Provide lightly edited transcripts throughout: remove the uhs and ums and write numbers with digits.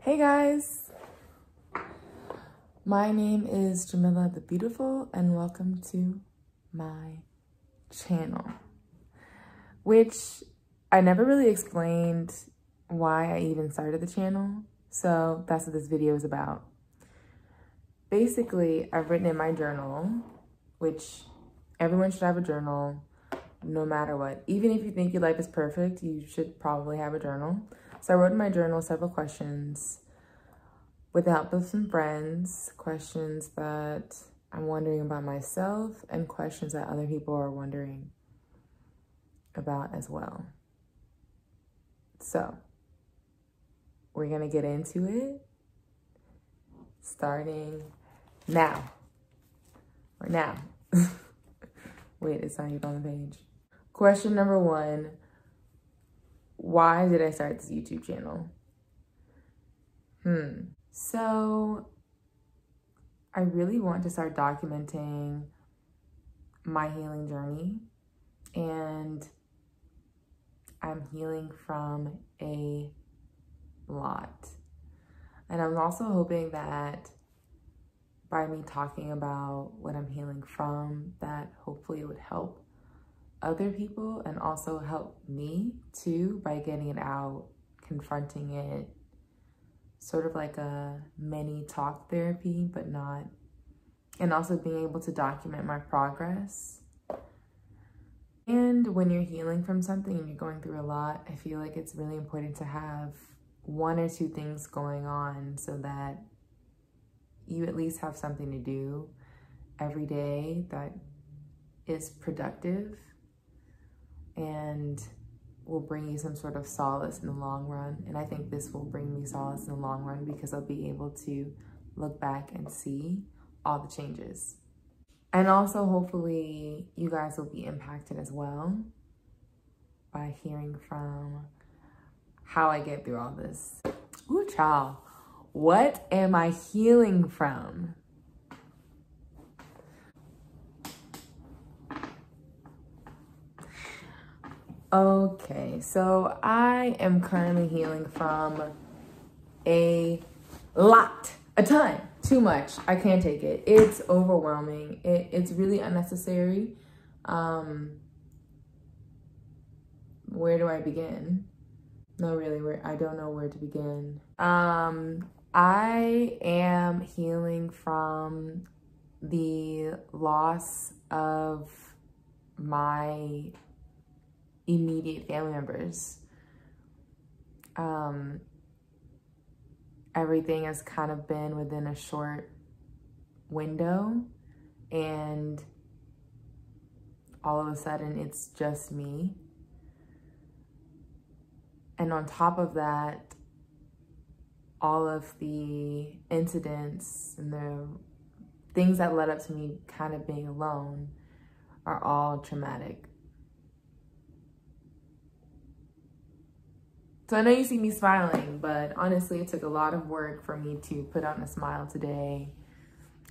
Hey guys, my name is Jamila the Beautiful and welcome to my channel, which I never really explained why I even started the channel, so that's what this video is about. Basically, I've written in my journal, which everyone should have a journal no matter what. Even if you think your life is perfect, you should probably have a journal. So I wrote in my journal several questions with the help of some friends, questions that I'm wondering about myself and questions that other people are wondering about as well. So we're gonna get into it starting now. Or now. Wait, it's not even on the page. Question number 1. Why did I start this YouTube channel? So I really want to start documenting my healing journey, and I'm healing from a lot. And I'm also hoping that by me talking about what I'm healing from, that hopefully it would help other people and also help me too by getting it out, confronting it, sort of like a mini talk therapy, but not, and also being able to document my progress. And when you're healing from something and you're going through a lot, I feel like it's really important to have 1 or 2 things going on so that you at least have something to do every day that is productive and will bring you some sort of solace in the long run. And I think this will bring me solace in the long run because I'll be able to look back and see all the changes. And also hopefully you guys will be impacted as well by hearing from how I get through all this. Ooh, child, what am I healing from? Okay, so I am currently healing from a ton, too much. I can't take it. It's overwhelming. It's really unnecessary. Where do I begin? No, really, I don't know where to begin. I am healing from the loss of my immediate family members. Everything has kind of been within a short window, and all of a sudden it's just me. And on top of that, all of the incidents and the things that led up to me kind of being alone are all traumatic. So I know you see me smiling, but honestly, it took a lot of work for me to put on a smile today.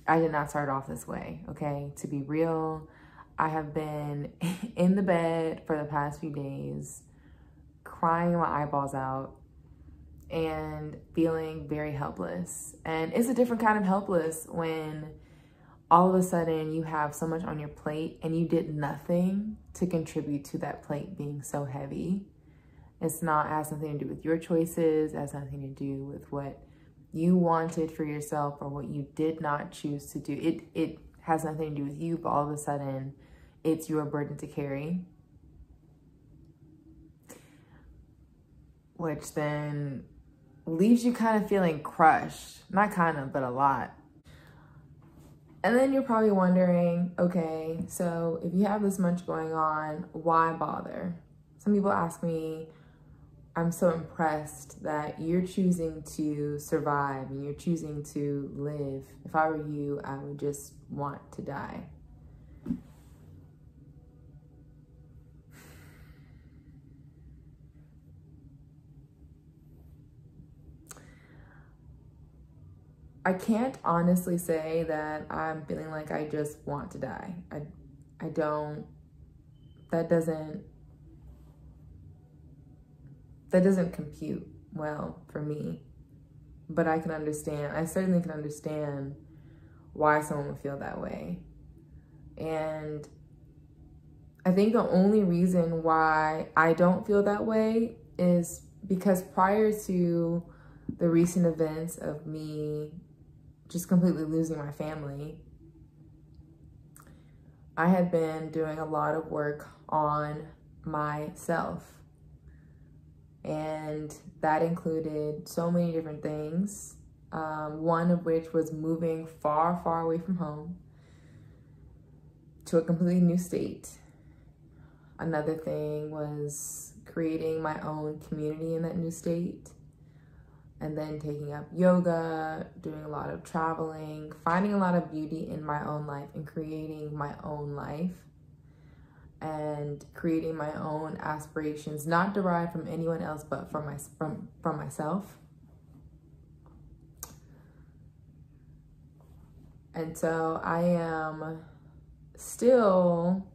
I did not start off this way, okay? To be real, I have been in the bed for the past few days, crying my eyeballs out and feeling very helpless. And it's a different kind of helpless when all of a sudden you have so much on your plate and you did nothing to contribute to that plate being so heavy. It's not, it has nothing to do with your choices, it has nothing to do with what you wanted for yourself or what you did not choose to do. It has nothing to do with you, but all of a sudden it's your burden to carry. Which then leaves you kind of feeling crushed. Not kind of, but a lot. And then you're probably wondering, okay, so if you have this much going on, why bother? Some people ask me, I'm so impressed that you're choosing to survive and you're choosing to live. If I were you, I would just want to die. I can't honestly say that I'm feeling like I just want to die. I don't, that doesn't compute well for me. but I certainly can understand why someone would feel that way. And I think the only reason why I don't feel that way is because prior to the recent events of me just completely losing my family, I had been doing a lot of work on myself. And that included so many different things. One of which was moving far, far away from home to a completely new state. Another thing was creating my own community in that new state. And then taking up yoga, doing a lot of traveling, finding a lot of beauty in my own life and creating my own life. And creating my own aspirations, not derived from anyone else, but from myself. And so I am still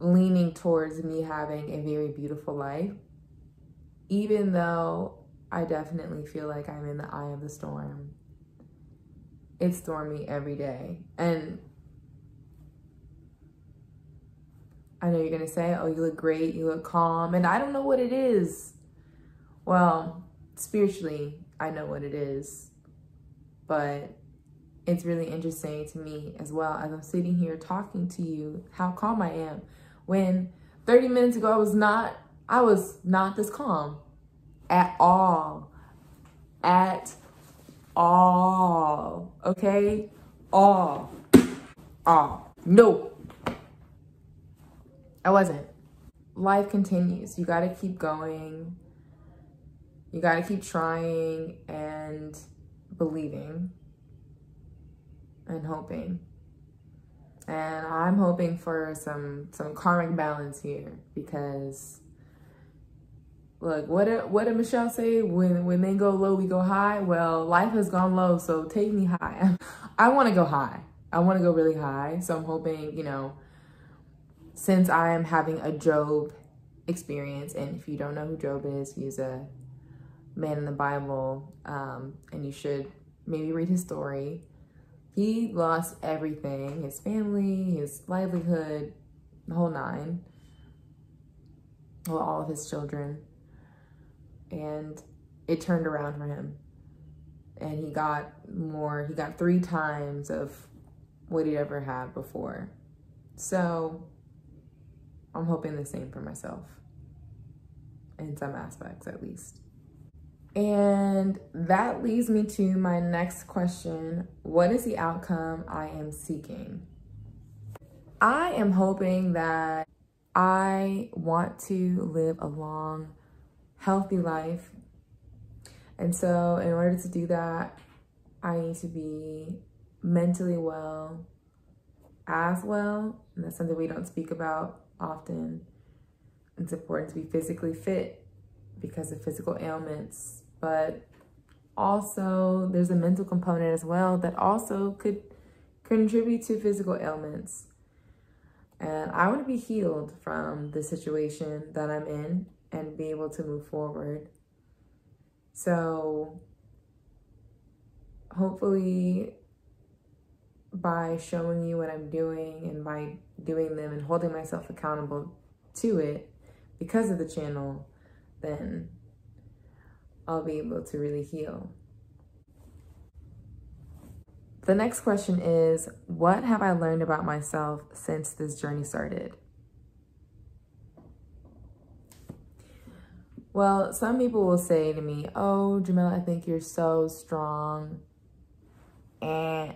leaning towards me having a very beautiful life, even though I definitely feel like I'm in the eye of the storm. It's stormy every day. And I know you're going to say, oh, you look great, you look calm, and I don't know what it is. Well, spiritually, I know what it is, but it's really interesting to me as well as I'm sitting here talking to you, how calm I am. When 30 minutes ago, I was not this calm at all, okay? No. I wasn't. Life continues. You got to keep going. You got to keep trying and believing and hoping. And I'm hoping for some karmic balance here, because look, what did Michelle say? When they go low, we go high. Well, life has gone low, so take me high. I want to go high. I want to go really high. So I'm hoping, since I am having a Job experience, and if you don't know who Job is, he's a man in the Bible, and you should maybe read his story. He lost everything, his family, his livelihood, the whole nine, well, all of his children, and it turned around for him. And he got 3 times of what he'd ever had before. So I'm hoping the same for myself, in some aspects at least. And that leads me to my next question. What is the outcome I am seeking? I am hoping that I want to live a long, healthy life. And so in order to do that, I need to be mentally well as well. And that's something we don't speak about often. It's important to be physically fit because of physical ailments, but also there's a mental component as well that also could contribute to physical ailments. And I want to be healed from the situation that I'm in and be able to move forward. So hopefully by showing you what I'm doing and by doing them and holding myself accountable to it because of the channel, then I'll be able to really heal. The next question is, what have I learned about myself since this journey started? Well, some people will say to me, oh, Jamila, I think you're so strong. And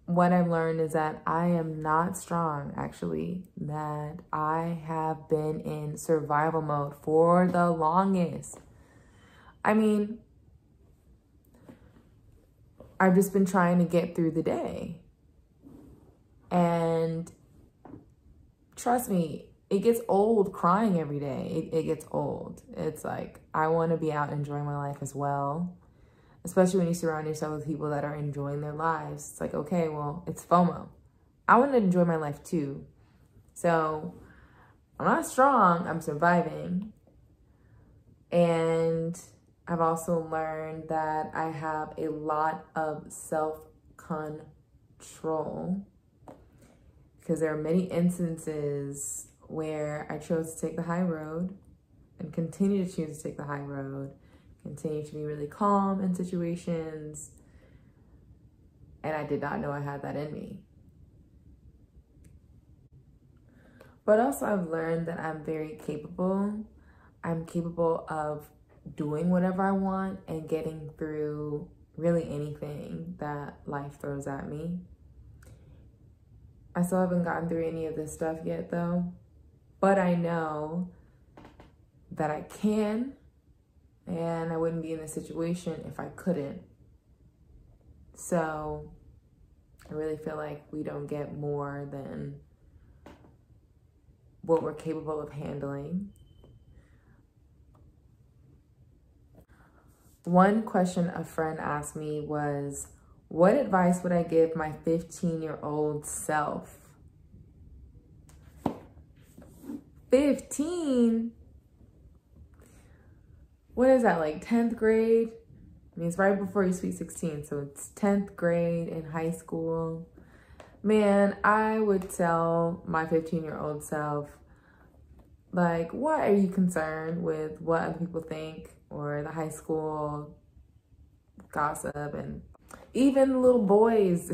what I've learned is that I am not strong, actually, that I have been in survival mode for the longest. I mean, I've just been trying to get through the day. And trust me, it gets old crying every day. It gets old. It's like, I want to be out enjoying my life as well. Especially when you surround yourself with people that are enjoying their lives. It's like, okay, well, it's FOMO. I want to enjoy my life too. So I'm not strong, I'm surviving. And I've also learned that I have a lot of self-control, because there are many instances where I chose to take the high road and continue to choose to take the high road, continue to be really calm in situations, and I did not know I had that in me. But also I've learned that I'm very capable. I'm capable of doing whatever I want and getting through really anything that life throws at me. I still haven't gotten through any of this stuff yet though, but I know that I can, and I wouldn't be in this situation if I couldn't. So I really feel like we don't get more than what we're capable of handling. One question a friend asked me was, what advice would I give my 15-year-old self? 15? What is that, like 10th grade? I mean, it's right before you sweet 16, so it's 10th grade in high school. Man, I would tell my 15-year-old self, like, why are you concerned with what other people think, or the high school gossip, and even little boys?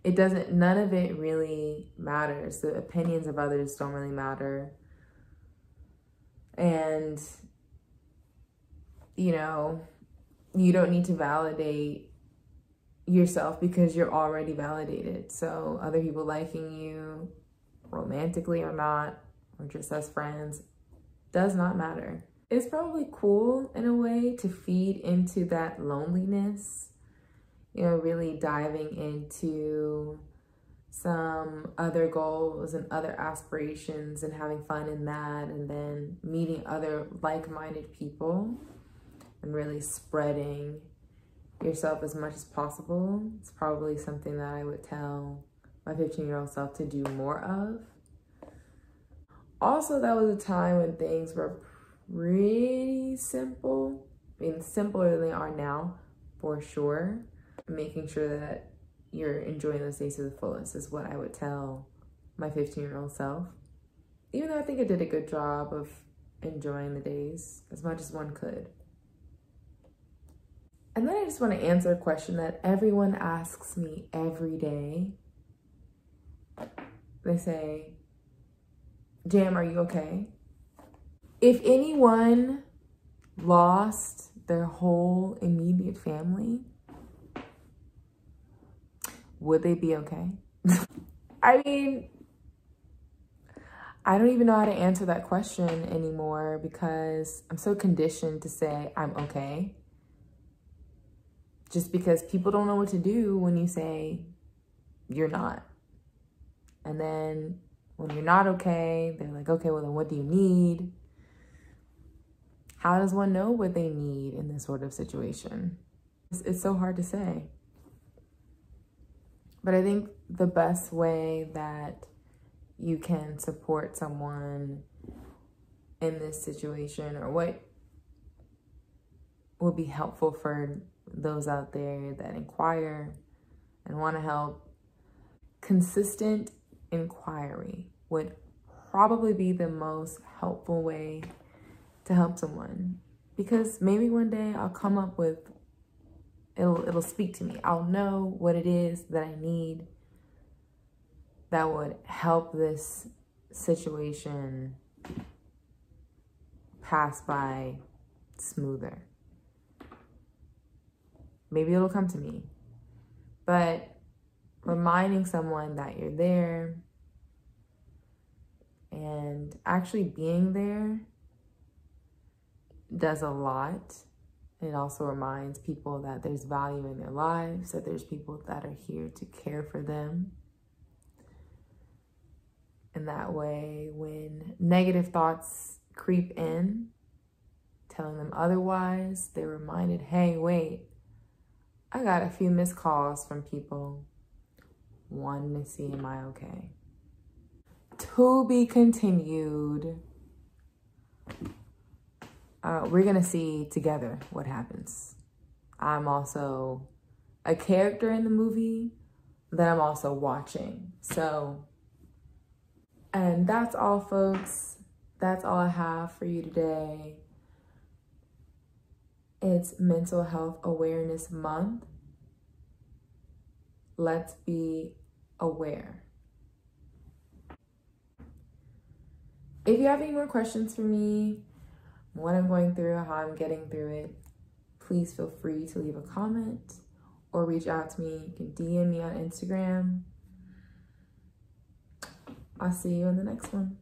None of it really matters. The opinions of others don't really matter. And, you know, you don't need to validate yourself because you're already validated. So other people liking you, romantically or not, or just as friends, does not matter. It's probably cool in a way to feed into that loneliness, you know, really diving into some other goals and other aspirations and having fun in that, and then meeting other like-minded people and really spreading yourself as much as possible. It's probably something that I would tell my 15-year-old self to do more of. Also, that was a time when things were pretty simple. I mean, simpler than they are now, for sure. Making sure that you're enjoying those days to the fullest is what I would tell my 15-year-old self. Even though I think I did a good job of enjoying the days as much as one could. And then I just want to answer a question that everyone asks me every day. They say, Jam, are you okay? If anyone lost their whole immediate family, would they be okay? I mean, I don't even know how to answer that question anymore because I'm so conditioned to say I'm okay. Just because people don't know what to do when you say you're not. And then when you're not okay, they're like, okay, well then what do you need? How does one know what they need in this sort of situation? It's so hard to say. But I think the best way that you can support someone in this situation, or what would be helpful for those out there that inquire and want to help, consistent inquiry would probably be the most helpful way to help someone. Because maybe one day I'll come up with, it'll speak to me. I'll know what it is that I need that would help this situation pass by smoother. Maybe it'll come to me. But reminding someone that you're there and actually being there does a lot. It also reminds people that there's value in their lives, that there's people that are here to care for them. And that way, when negative thoughts creep in, telling them otherwise, they're reminded, hey, wait, I got a few missed calls from people wanting to see, am I okay? To be continued. we're gonna see together what happens. I'm also a character in the movie that I'm also watching. So, and that's all, folks. That's all I have for you today. It's Mental Health Awareness Month. Let's be aware. If you have any more questions for me, what I'm going through, how I'm getting through it, please feel free to leave a comment or reach out to me. You can DM me on Instagram. I'll see you in the next one.